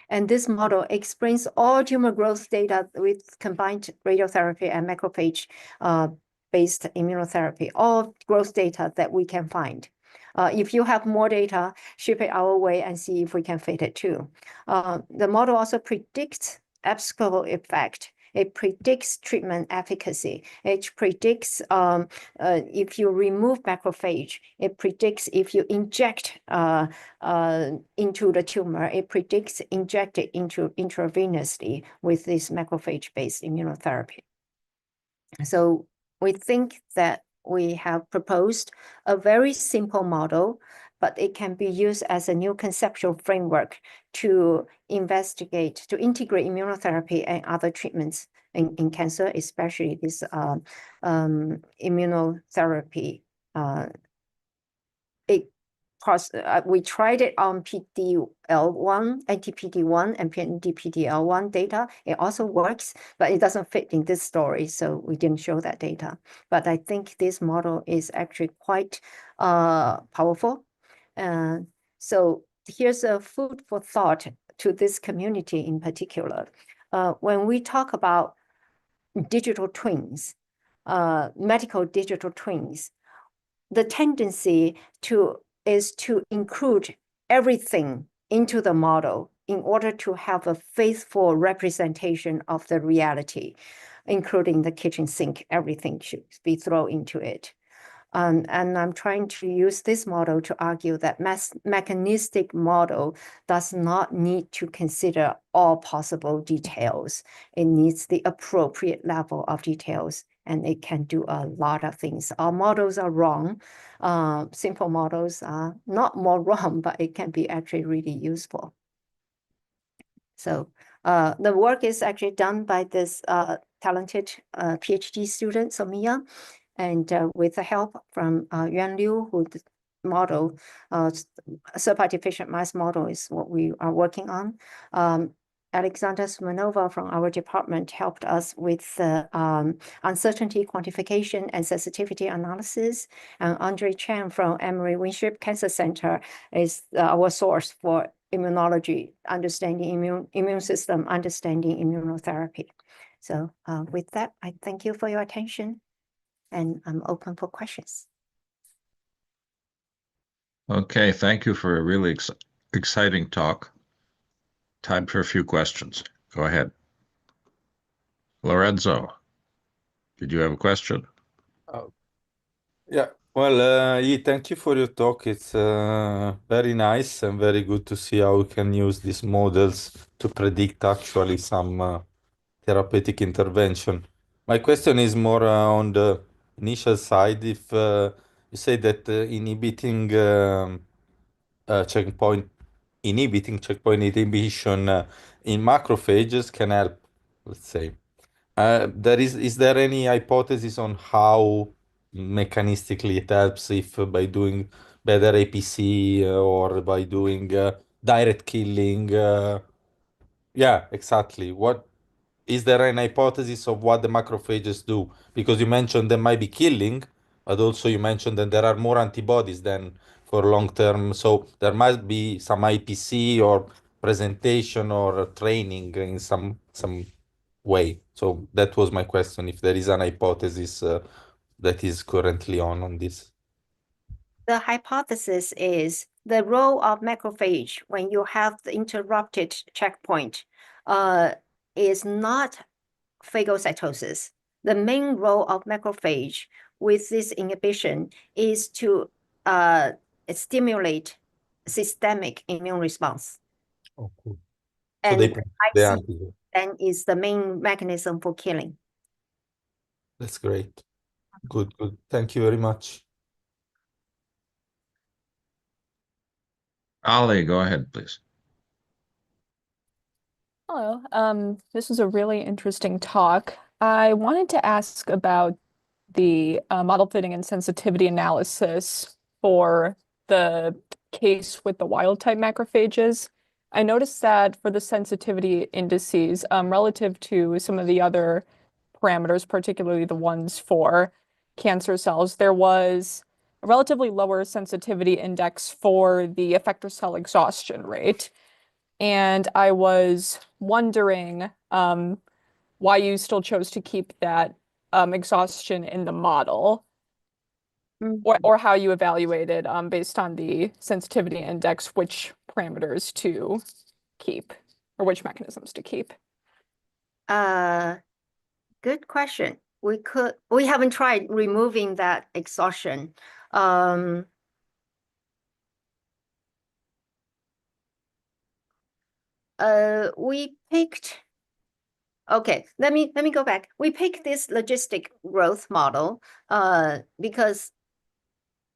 And this model explains all tumor growth data with combined radiotherapy and macrophage-based immunotherapy, all growth data that we can find. If you have more data, ship it our way and see if we can fit it too. The model also predicts abscopal effect. It predicts treatment efficacy. It predicts if you remove macrophage. It predicts if you inject into the tumor. It predicts inject it into intravenously with this macrophage-based immunotherapy. So we think that we have proposed a very simple model, but it can be used as a new conceptual framework to investigate, to integrate immunotherapy and other treatments in cancer, especially this immunotherapy. We tried it on PD-L1, anti-PD-1 and anti-PD-L1 data. It also works, but it doesn't fit in this story, so we didn't show that data. But I think this model is actually quite powerful. So here's a food for thought to this community in particular. When we talk about digital twins, medical digital twins, the tendency is to include everything into the model in order to have a faithful representation of the reality, including the kitchen sink. Everything should be thrown into it. And I'm trying to use this model to argue that mechanistic model does not need to consider all possible details. It needs the appropriate level of details, and it can do a lot of things. Our models are wrong. Simple models are not more wrong, but it can be actually really useful. So the work is actually done by this talented PhD student, Soumya, and with the help from Yuan Liu, who the model, SIRPa-deficient mouse model is what we are working on. Alexandra Smirnova from our department helped us with the uncertainty quantification and sensitivity analysis. And Andre Chen from Emory Winship Cancer Center is our source for immunology, understanding immune system, understanding immunotherapy. So with that, I thank you for your attention, and I'm open for questions. Okay, thank you for a really exciting talk. Time for a few questions. Go ahead. Lorenzo, did you have a question? Yeah, well, thank you for your talk. It's very nice and very good to see how we can use these models to predict actually some therapeutic intervention. My question is more on the initial side. If you say that inhibiting checkpoint inhibition in macrophages can help, let's say. Is there any hypothesis on how mechanistically it helps, if by doing better APC or by doing direct killing? Yeah, exactly. What is there an hypothesis of what the macrophages do? Because you mentioned they might be killing, but also you mentioned that there are more antibodies than for long term. So there must be some IPC or presentation or training in some way. So that was my question, if there is an hypothesis that is currently on this. The hypothesis is the role of macrophage when you have the interrupted checkpoint is not phagocytosis. The main role of macrophage with this inhibition is to stimulate systemic immune response. Oh, cool. And So they IC then is the main mechanism for killing. That's great. Good. Thank you very much. Ali, go ahead, please. Hello. This was a really interesting talk. I wanted to ask about the model fitting and sensitivity analysis for the case with the wild type macrophages. I noticed that for the sensitivity indices, relative to some of the other parameters, particularly the ones for cancer cells, there was a relatively lower sensitivity index for the effector cell exhaustion rate. And I was wondering why you still chose to keep that exhaustion in the model, or how you evaluated based on the sensitivity index, which parameters to keep or which mechanisms to keep. Good question. We haven't tried removing that exhaustion. We picked. Okay, let me go back. We picked this logistic growth model because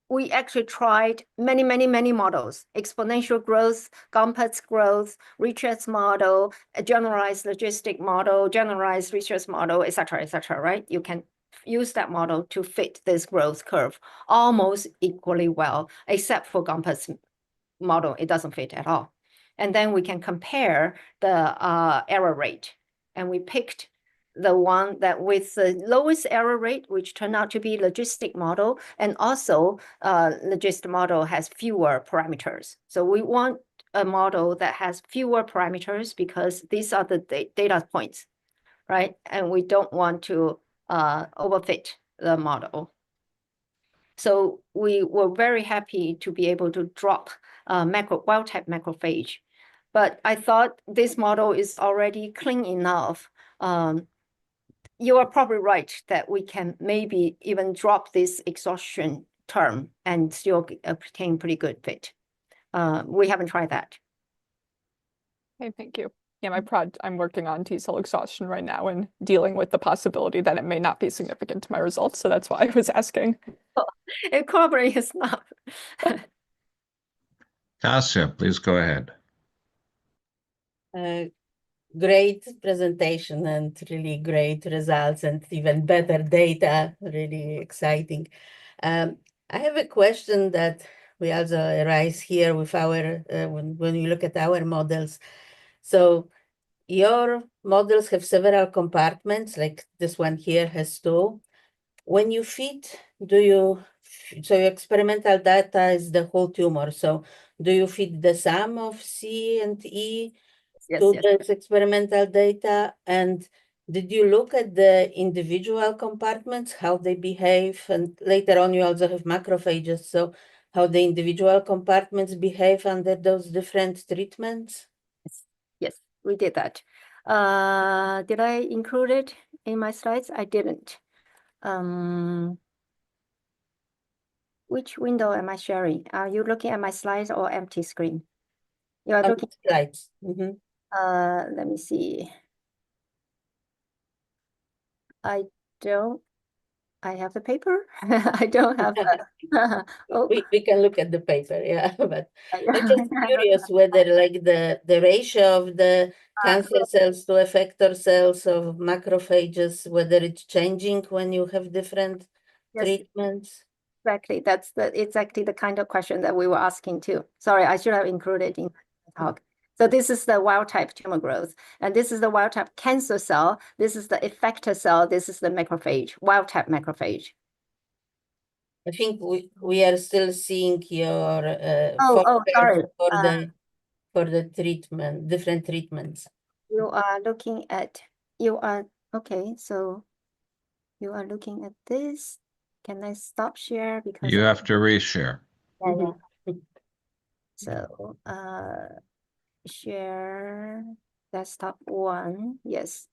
we actually tried many models: exponential growth, Gompertz growth, Richards model, a generalized logistic model, generalized Richards model, etc., right? You can use that model to fit this growth curve almost equally well, except for Gompertz model, it doesn't fit at all. And then we can compare the error rate. And we picked the one that with the lowest error rate, which turned out to be logistic model, and also logistic model has fewer parameters. So we want a model that has fewer parameters because these are the data points, right? And we don't want to overfit the model. So we were very happy to be able to drop wild-type macrophage. But I thought this model is already clean enough. You are probably right that we can maybe even drop this exhaustion term and still obtain pretty good fit. We haven't tried that. Okay, thank you. Yeah, I'm working on T-cell exhaustion right now and dealing with the possibility that it may not be significant to my results. So that's why I was asking. It probably is not. Tasya, please go ahead. Great presentation and really great results and even better data, really exciting. I have a question that we also arise here with our, when you look at our models. So your models have several compartments, like this one here has 2. When you feed, so your experimental data is the whole tumor. So do you feed the sum of C and E to this experimental data? And did you look at the individual compartments, how they behave? And later on, you also have macrophages. So how the individual compartments behave under those different treatments? Yes, we did that. Did I include it in my slides? I didn't. Which window am I sharing? Are you looking at my slides or empty screen? You are looking at slides. Let me see. I have the paper. I don't have the we can look at the paper, yeah. But I'm just curious whether like the ratio of the cancer cells to effector cells of macrophages, whether it's changing when you have different treatments. Exactly. That's exactly the kind of question that we were asking too. Sorry, I should have included in the talk. So this is the wild type tumor growth, and this is the wild type cancer cell. This is the effector cell. This is the macrophage, wild type macrophage. I think we are still seeing your sorry. For the treatment, different treatments. You are looking at okay. So you are looking at this. Can I stop share because you have to reshare? Yeah. So share desktop 1. Yes.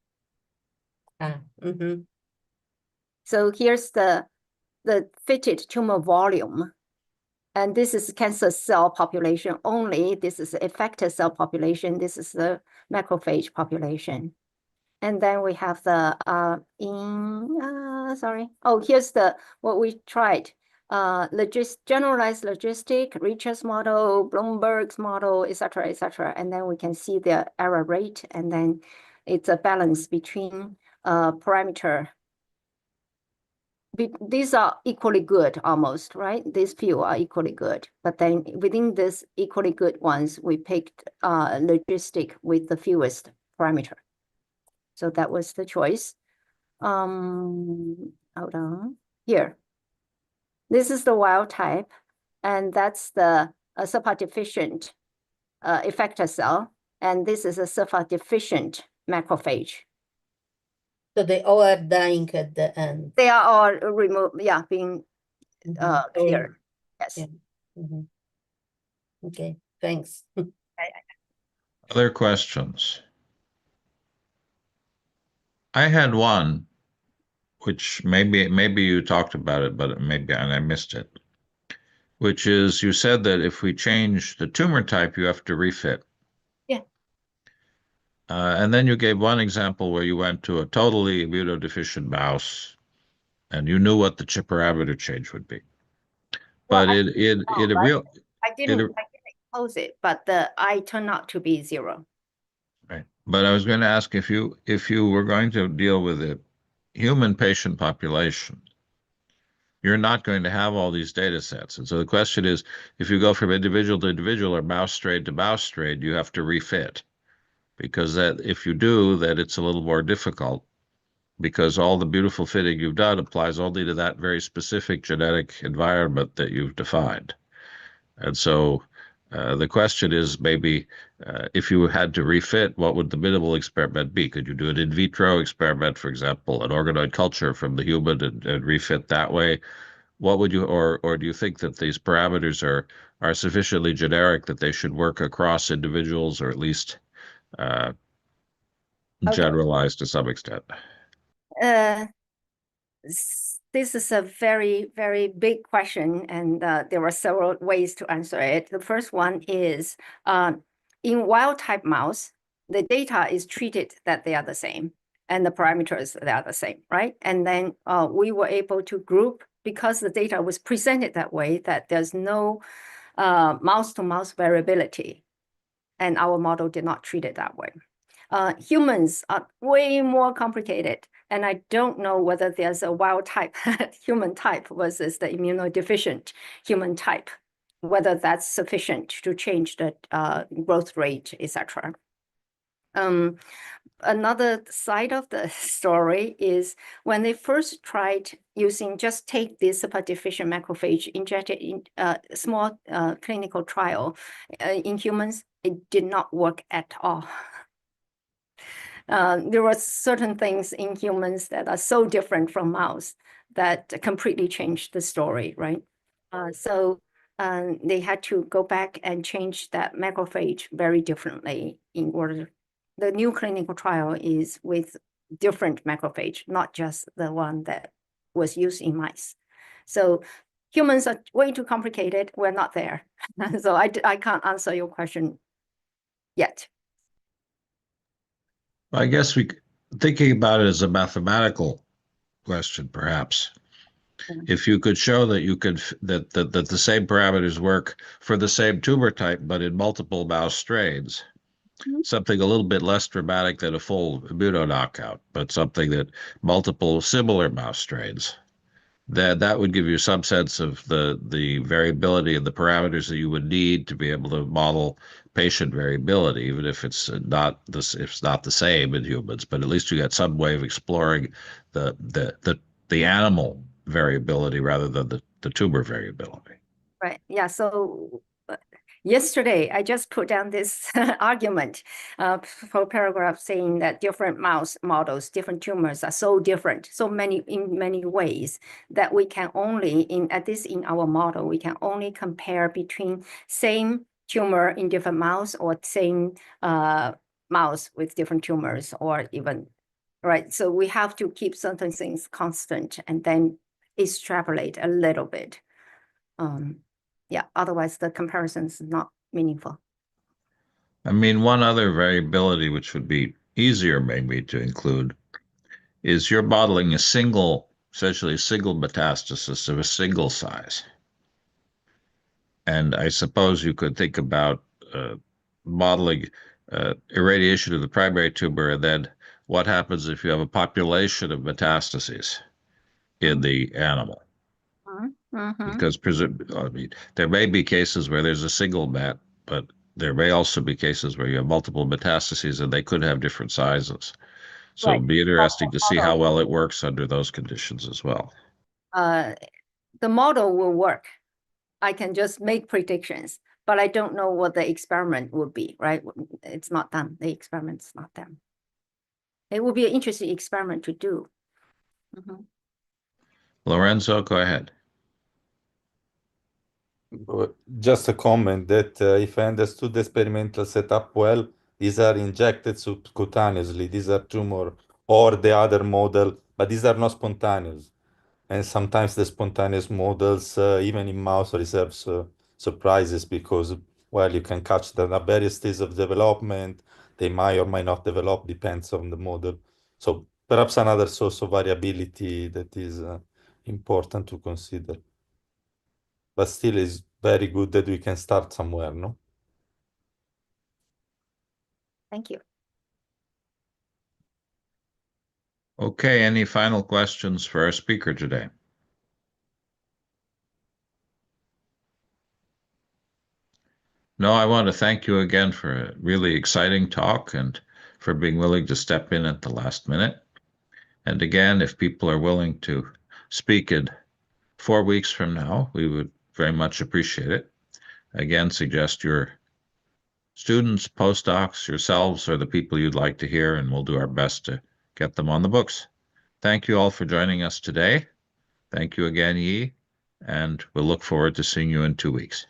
So here's the fitted tumor volume. And this is cancer cell population only. This is the effector cell population. This is the macrophage population. And then we have the here's what we tried. Generalized logistic, Richard's model, Bloomberg's model, etc., etc. And then we can see the error rate, and then it's a balance between parameter. These are equally good almost, right? These few are equally good. But then within this equally good ones, we picked logistic with the fewest parameter. So that was the choice. Hold on. Here. This is the wild type, and that's the SIRPa-deficient effector cell. And this is a SIRPa-deficient macrophage. So they all are dying at the end. They are all removed, being cleared. Yes. Yeah. Okay, thanks. Other questions? I had one, which maybe you talked about it, but maybe I missed it, which is you said that if we change the tumor type, you have to refit. Yeah. And then you gave one example where you went to a totally immunodeficient mouse, and you knew what the chip parameter change would be. But I didn't close it, but the I turned out to be 0. Right. But I was going to ask if you were going to deal with a human patient population, you're not going to have all these data sets. And so the question is, if you go from individual to individual or mouse strain to mouse strain, you have to refit. Because that if you do, that it's a little more difficult, because all the beautiful fitting you've done applies only to that very specific genetic environment that you've defined. And so The question is maybe if you had to refit, what would the minimal experiment be? Could you do an in vitro experiment, for example, an organoid culture from the human and refit that way? What would you, or do you think that these parameters are sufficiently generic that they should work across individuals, or at least uh, Okay. generalized to some extent? This is a very, very big question, and there are several ways to answer it. The first one is in wild type mouse, the data is treated that they are the same, and the parameters they are the same, right? And then we were able to group, because the data was presented that way, that there's no mouse-to-mouse variability, and our model did not treat it that way. Humans are way more complicated, and I don't know whether there's a wild type human type versus the immunodeficient human type, whether that's sufficient to change the growth rate, etc. Another side of the story is when they first tried using, just take this SIRPa-deficient macrophage injected in a small clinical trial in humans, it did not work at all. There were certain things in humans that are so different from mouse that completely changed the story, right? So they had to go back and change that macrophage very differently in order. The new clinical trial is with different macrophage, not just the one that was used in mice. So humans are way too complicated. We're not there. So I can't answer your question yet. I guess thinking about it as a mathematical question, perhaps. If you could show that you could that the same parameters work for the same tumor type, but in multiple mouse strains, something a little bit less dramatic than a full immuno-knockout, but something that multiple similar mouse strains, that would give you some sense of the variability and the parameters that you would need to be able to model patient variability, even if it's not this, if it's not the same in humans, but at least you got some way of exploring the animal variability rather than the tumor variability. Right. Yeah. So yesterday, I just put down this argument for paragraph saying that different mouse models, different tumors are so different, so many in many ways that we can only, at least in our model, we can only compare between same tumor in different mouse or same mouse with different tumors, or even, right? So we have to keep certain things constant and then extrapolate a little bit. Yeah, otherwise the comparison is not meaningful. I mean, one other variability which would be easier maybe to include is you're modeling essentially a single metastasis of a single size. And I suppose you could think about modeling irradiation of the primary tumor, and then what happens if you have a population of metastases in the animal. Because I mean, there may be cases where there's a single met, but there may also be cases where you have multiple metastases and they could have different sizes. So Right. it'd be interesting to see how well it works under those conditions as well. The model will work. I can just make predictions, but I don't know what the experiment will be, right? It's not done. The experiment's not done. It will be an interesting experiment to do. Lorenzo, go ahead. Just a comment that if I understood the experimental setup well, these are injected subcutaneously. These are tumor or the other model, but these are not spontaneous. And sometimes the spontaneous models, even in mouse, reserves surprises because, well, you can catch them at various stages of development. They might or might not develop, depends on the model. So perhaps another source of variability that is important to consider. But still is very good that we can start somewhere, no? Thank you. Okay, any final questions for our speaker today? No, I want to thank you again for a really exciting talk and for being willing to step in at the last minute. And again, if people are willing to speak in 4 weeks from now, we would very much appreciate it. Again, suggest your students, postdocs, yourselves, or the people you'd like to hear, and we'll do our best to get them on the books. Thank you all for joining us today. Thank you again, Yi, and we'll look forward to seeing you in 2 weeks.